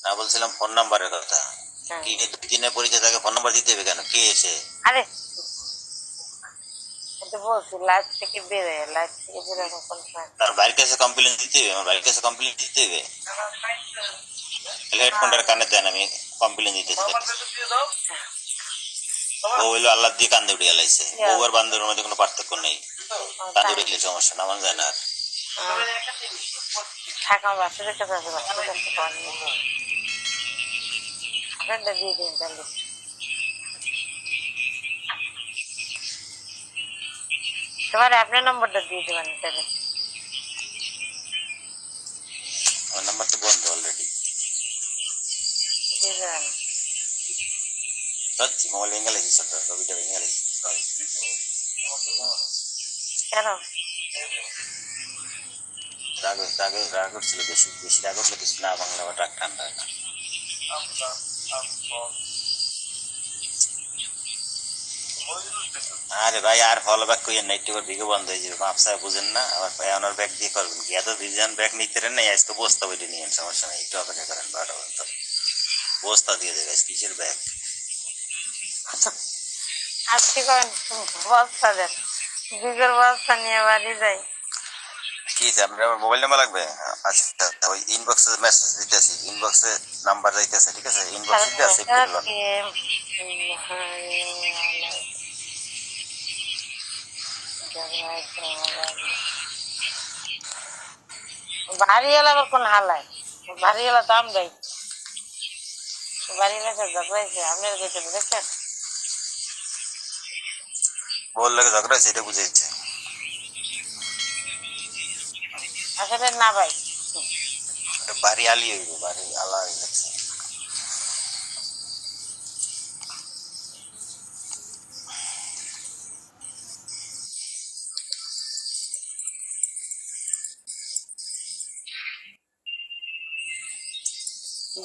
না বলছিলাম ফোন নাম্বারের কথা। কি 2 দিনের পরিচয় তাকে ফোন নাম্বার দিতে হবে কেন? কে এসে? আরে এটা বলছি লাইফ থেকে বেরোয়, লাইফ থেকে বেরোয় কোন তার বাড়ির কাছে কমপ্লেন দিতে হবে? আমার বাড়ির কাছে কমপ্লেন দিতে হবে? হেডফোনটার কানে দেন, আমি কমপ্লেন দিতেছি। ও হইলো আল্লাহ দিয়ে কান্দে উঠে গেলাইছে। বউ আর বান্ধবের মধ্যে কোনো পার্থক্য নেই। কান্দে উঠে গেলে সমস্যা না, আমার যায় না। আর থাকা বাচ্চাদের কাছে আছে, বাচ্চাদের কাছে আপনারটা দিয়ে দিন তাহলে। তোমার আপনার নম্বরটা দিয়ে দেবেন তাহলে। আমার নাম্বার তো বন্ধ অলরেডি। দিয়ে দেবেন। সত্যি মোবাইল ভেঙে গেছি, ছোট রবিটা ভেঙে গেছি। কেন? রাগ উঠছিল, বেশি বেশি রাগ উঠলে কিছু না বাংলা বা রাগ ঠান্ডা হয় না। আরে ভাই আর ফলো ব্যাক কইেন না, একটু ভিগো বন্ধ হয়ে যাবে। মাপসা বুঝেন না, আবার ওনার ব্যাগ দিয়ে করবেন কি? এত ডিজাইন ব্যাগ নিতে নেই, আজকে বস্তা বইটা নিয়েন, সমস্যা নেই, একটু অপেক্ষা করেন। 12টা পর্যন্ত বস্তা দিয়ে দেবে। কিসের ব্যাগ? আজকে করেন বস্তা দেন, বিগের বস্তা নিয়ে বাড়ি যাই। কি আপনার আমার মোবাইল নাম্বার লাগবে? আচ্ছা ওই ইনবক্সে মেসেজ দিতেছি, ইনবক্সে নাম্বার যাইতেছে, ঠিক আছে? ইনবক্সে দিতে সেভ করে লন। বাড়িওয়ালা আবার কোন হালায়? বাড়িওয়ালা দাম দেয়, বাড়িওয়ালা ঝগড়াইছে আপনার কাছে দেখছেন? বললে ঝগড়া হয়েছে এটা বুঝাইছে। আসলে না ভাই, বাড়ি আলি হইব, বাড়ি আলা লাগছে।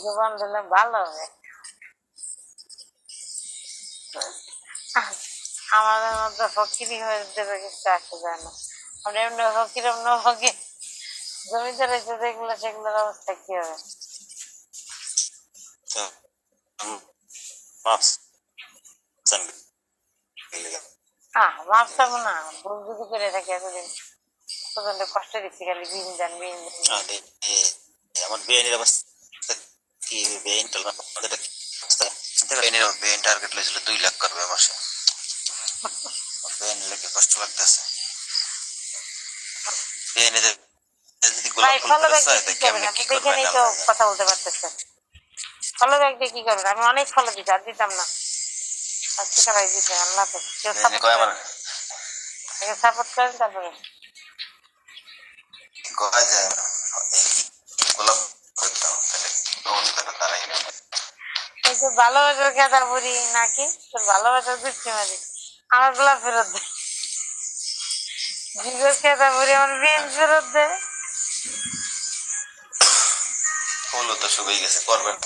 জীবন দিলে ভালো হবে। আমাদের মধ্যে ফকিরি হয়ে দেবে, কিছু আসে যায় না। আমরা এমনি ফকির, এমনি ফকির। জমিদার এসে দেখলে সেগুলোর অবস্থা কি হবে? মাপ চাবো না, ভুল যদি করে থাকি এতদিন প্রচন্ড কষ্ট দিচ্ছি, খালি বিন যান বিন যান। আমার বেআইনের অবস্থা কি? বেআইন বেআইন টার্গেট লেছিল 2 লাখ করবে মাসে। বেআইন লেগে কষ্ট লাগতেছে। বেআইনের ভাই ফলো ব্যাগ দিয়ে কি করবেন? আপনি দেখে নেই তো কথা বলতে পারতেছেন। ফলো ব্যাগ দিয়ে কি করবেন? আমি অনেক ফলো দিচ্ছি, আর দিতাম না। আজকে সবাই দিতে আল্লাহ কেউ সাপোর্ট করেন, তারপরে এই তো ভালোবাসার খেতা বুড়ি নাকি তোর ভালোবাসার দুষ্টি মারি আমার গুলা ফেরত দেয়, জিগোর খেতা বুড়ি আমার বিন ফেরত দেয়। ফুল তো শুকিয়ে গেছে, করবেন